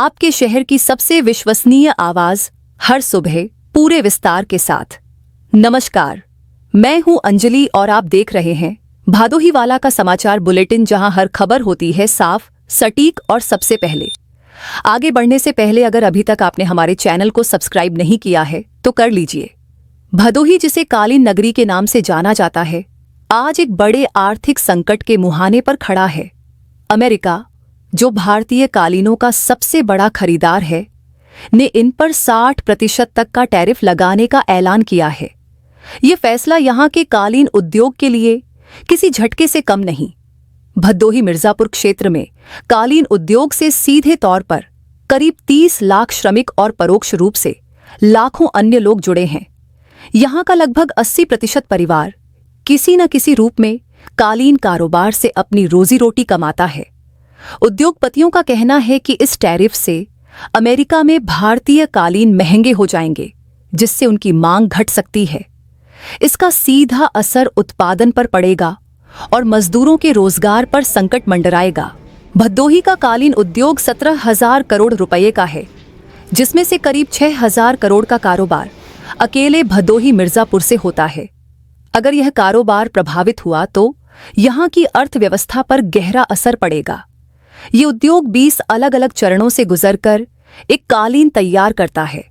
आपके शहर की सबसे विश्वसनीय आवाज हर सुबह पूरे विस्तार के साथ। नमस्कार, मैं हूं अंजलि और आप देख रहे हैं भादोहीवाला का समाचार बुलेटिन, जहां हर खबर होती है साफ, सटीक और सबसे पहले। आगे बढ़ने से पहले अगर अभी तक आपने हमारे चैनल को सब्सक्राइब नहीं किया है तो कर लीजिए। भदोही, जिसे कालीन नगरी के नाम से जाना जाता है, आज एक बड़े आर्थिक संकट के मुहाने पर खड़ा है। अमेरिका, जो भारतीय कालीनों का सबसे बड़ा खरीदार है, ने इन पर 60% तक का टैरिफ लगाने का ऐलान किया है। ये फैसला यहां के कालीन उद्योग के लिए किसी झटके से कम नहीं। भदोही मिर्जापुर क्षेत्र में कालीन उद्योग से सीधे तौर पर करीब 30 लाख श्रमिक और परोक्ष रूप से लाखों अन्य लोग जुड़े हैं। यहां का लगभग 80% परिवार किसी न किसी रूप में कालीन कारोबार से अपनी रोजी रोटी कमाता है। उद्योगपतियों का कहना है कि इस टैरिफ से अमेरिका में भारतीय कालीन महंगे हो जाएंगे, जिससे उनकी मांग घट सकती है। इसका सीधा असर उत्पादन पर पड़ेगा और मजदूरों के रोजगार पर संकट मंडराएगा। भदोही का कालीन उद्योग 17,000 करोड़ रुपए का है, जिसमें से करीब 6,000 करोड़ का कारोबार अकेले भदोही मिर्जापुर से होता है। अगर यह कारोबार प्रभावित हुआ तो यहां की अर्थव्यवस्था पर गहरा असर पड़ेगा। ये उद्योग 20 अलग अलग चरणों से गुजरकर एक कालीन तैयार करता है।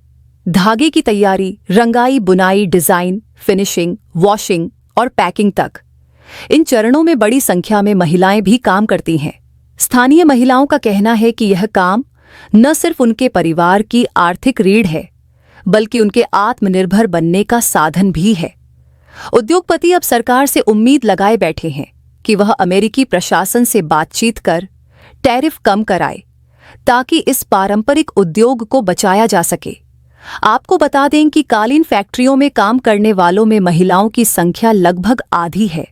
धागे की तैयारी, रंगाई, बुनाई, डिजाइन, फिनिशिंग, वॉशिंग और पैकिंग तक। इन चरणों में बड़ी संख्या में महिलाएं भी काम करती हैं। स्थानीय महिलाओं का कहना है कि यह काम न सिर्फ उनके परिवार की आर्थिक रीढ़ है, बल्कि उनके आत्मनिर्भर बनने का साधन भी है। उद्योगपति अब सरकार से उम्मीद लगाए बैठे हैं कि वह अमेरिकी प्रशासन से बातचीत कर टैरिफ कम कराए, ताकि इस पारंपरिक उद्योग को बचाया जा सके। आपको बता दें कि कालीन फैक्ट्रियों में काम करने वालों में महिलाओं की संख्या लगभग आधी है।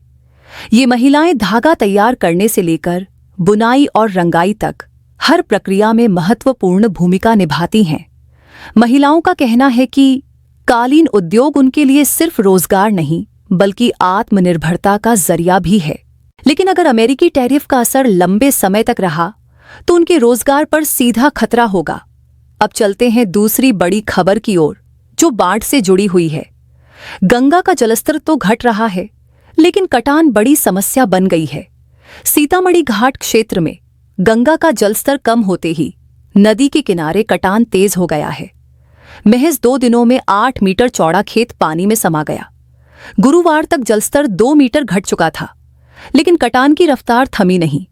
ये महिलाएं धागा तैयार करने से लेकर बुनाई और रंगाई तक हर प्रक्रिया में महत्वपूर्ण भूमिका निभाती हैं। महिलाओं का कहना है कि कालीन उद्योग उनके लिए सिर्फ रोजगार नहीं, बल्कि आत्मनिर्भरता का जरिया भी है। लेकिन अगर अमेरिकी टैरिफ का असर लंबे समय तक रहा तो उनके रोजगार पर सीधा खतरा होगा। अब चलते हैं दूसरी बड़ी खबर की ओर, जो बाढ़ से जुड़ी हुई है। गंगा का जलस्तर तो घट रहा है, लेकिन कटान बड़ी समस्या बन गई है। सीतामढ़ी घाट क्षेत्र में गंगा का जलस्तर कम होते ही नदी के किनारे कटान तेज हो गया है। महज 2 दिनों में 8 मीटर चौड़ा खेत पानी में समा गया। गुरुवार तक जलस्तर 2 मीटर घट चुका था, लेकिन कटान की रफ्तार थमी नहीं।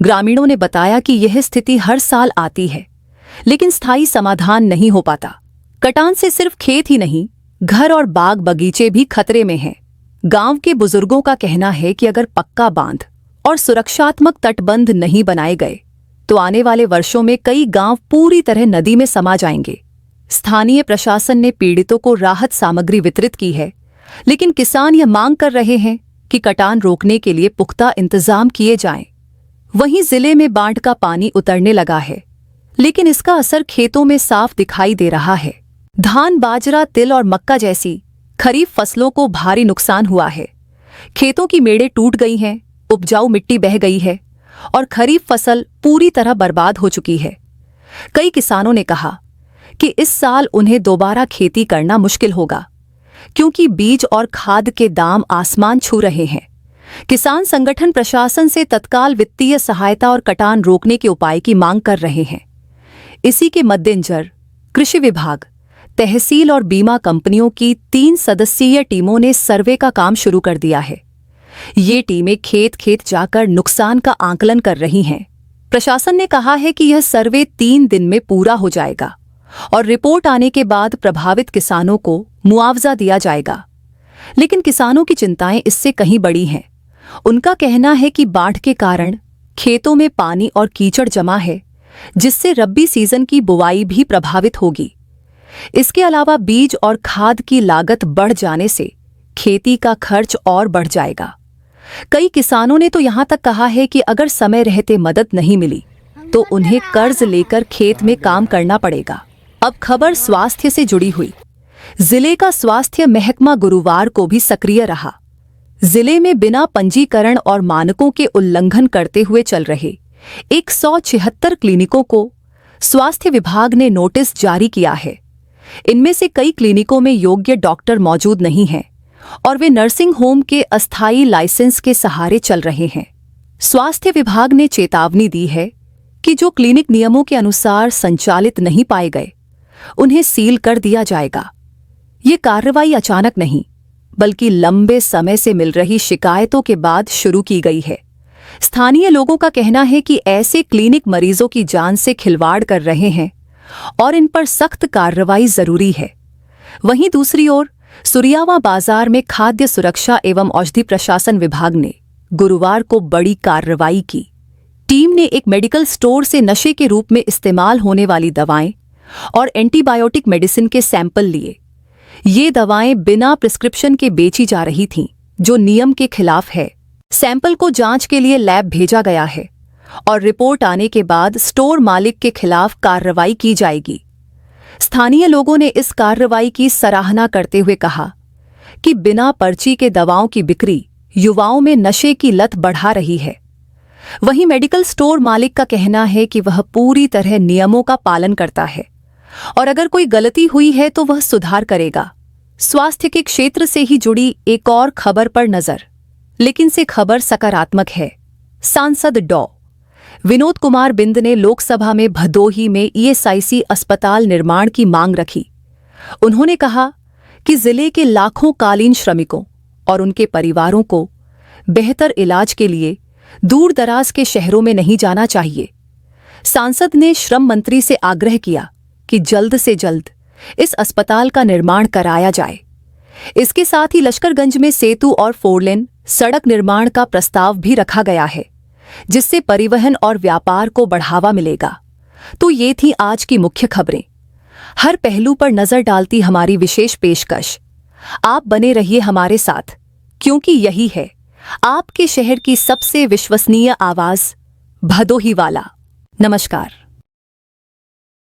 ग्रामीणों ने बताया कि यह स्थिति हर साल आती है, लेकिन स्थायी समाधान नहीं हो पाता। कटान से सिर्फ खेत ही नहीं, घर और बाग बगीचे भी खतरे में हैं। गांव के बुजुर्गों का कहना है कि अगर पक्का बांध और सुरक्षात्मक तटबंध नहीं बनाए गए तो आने वाले वर्षों में कई गांव पूरी तरह नदी में समा जाएंगे। स्थानीय प्रशासन ने पीड़ितों को राहत सामग्री वितरित की है, लेकिन किसान यह मांग कर रहे हैं कि कटान रोकने के लिए पुख्ता इंतजाम किए जाएं। वहीं जिले में बाढ़ का पानी उतरने लगा है, लेकिन इसका असर खेतों में साफ दिखाई दे रहा है। धान, बाजरा, तिल और मक्का जैसी खरीफ फसलों को भारी नुकसान हुआ है। खेतों की मेड़ें टूट गई हैं, उपजाऊ मिट्टी बह गई है और खरीफ फसल पूरी तरह बर्बाद हो चुकी है। कई किसानों ने कहा कि इस साल उन्हें दोबारा खेती करना मुश्किल होगा, क्योंकि बीज और खाद के दाम आसमान छू रहे हैं। किसान संगठन प्रशासन से तत्काल वित्तीय सहायता और कटान रोकने के उपाय की मांग कर रहे हैं। इसी के मद्देनजर कृषि विभाग, तहसील और बीमा कंपनियों की 3 सदस्यीय टीमों ने सर्वे का काम शुरू कर दिया है। ये टीमें खेत खेत जाकर नुकसान का आकलन कर रही हैं। प्रशासन ने कहा है कि यह सर्वे 3 दिन में पूरा हो जाएगा और रिपोर्ट आने के बाद प्रभावित किसानों को मुआवजा दिया जाएगा। लेकिन किसानों की चिंताएं इससे कहीं बड़ी हैं। उनका कहना है कि बाढ़ के कारण खेतों में पानी और कीचड़ जमा है, जिससे रब्बी सीजन की बुवाई भी प्रभावित होगी। इसके अलावा बीज और खाद की लागत बढ़ जाने से खेती का खर्च और बढ़ जाएगा। कई किसानों ने तो यहां तक कहा है कि अगर समय रहते मदद नहीं मिली तो उन्हें कर्ज लेकर खेत में काम करना पड़ेगा। अब खबर स्वास्थ्य से जुड़ी हुई। जिले का स्वास्थ्य महकमा गुरुवार को भी सक्रिय रहा। जिले में बिना पंजीकरण और मानकों के उल्लंघन करते हुए चल रहे 176 क्लिनिकों को स्वास्थ्य विभाग ने नोटिस जारी किया है। इनमें से कई क्लिनिकों में योग्य डॉक्टर मौजूद नहीं हैं और वे नर्सिंग होम के अस्थायी लाइसेंस के सहारे चल रहे हैं। स्वास्थ्य विभाग ने चेतावनी दी है कि जो क्लिनिक नियमों के अनुसार संचालित नहीं पाए गए, उन्हें सील कर दिया जाएगा। ये कार्रवाई अचानक नहीं, बल्कि लंबे समय से मिल रही शिकायतों के बाद शुरू की गई है। स्थानीय लोगों का कहना है कि ऐसे क्लिनिक मरीजों की जान से खिलवाड़ कर रहे हैं और इन पर सख्त कार्रवाई जरूरी है। वहीं दूसरी ओर सुरियावा बाजार में खाद्य सुरक्षा एवं औषधि प्रशासन विभाग ने गुरुवार को बड़ी कार्रवाई की। टीम ने एक मेडिकल स्टोर से नशे के रूप में इस्तेमाल होने वाली दवाएं और एंटीबायोटिक मेडिसिन के सैंपल लिए। ये दवाएं बिना प्रिस्क्रिप्शन के बेची जा रही थीं, जो नियम के खिलाफ है। सैंपल को जांच के लिए लैब भेजा गया है और रिपोर्ट आने के बाद स्टोर मालिक के खिलाफ कार्रवाई की जाएगी। स्थानीय लोगों ने इस कार्रवाई की सराहना करते हुए कहा कि बिना पर्ची के दवाओं की बिक्री युवाओं में नशे की लत बढ़ा रही है। वहीं मेडिकल स्टोर मालिक का कहना है कि वह पूरी तरह नियमों का पालन करता है और अगर कोई गलती हुई है तो वह सुधार करेगा। स्वास्थ्य के क्षेत्र से ही जुड़ी एक और खबर पर नजर, लेकिन से खबर सकारात्मक है। सांसद डॉ. विनोद कुमार बिंद ने लोकसभा में भदोही में ईएसआईसी अस्पताल निर्माण की मांग रखी। उन्होंने कहा कि जिले के लाखों कालीन श्रमिकों और उनके परिवारों को बेहतर इलाज के लिए दूर दराज के शहरों में नहीं जाना चाहिए। सांसद ने श्रम मंत्री से आग्रह किया कि जल्द से जल्द इस अस्पताल का निर्माण कराया जाए। इसके साथ ही लश्करगंज में सेतु और 4 लेन सड़क निर्माण का प्रस्ताव भी रखा गया है, जिससे परिवहन और व्यापार को बढ़ावा मिलेगा। तो ये थी आज की मुख्य खबरें। हर पहलू पर नजर डालती हमारी विशेष पेशकश। आप बने रहिए हमारे साथ, क्योंकि यही है आपके शहर की सबसे विश्वसनीय आवाज, भदोही वाला। नमस्कार।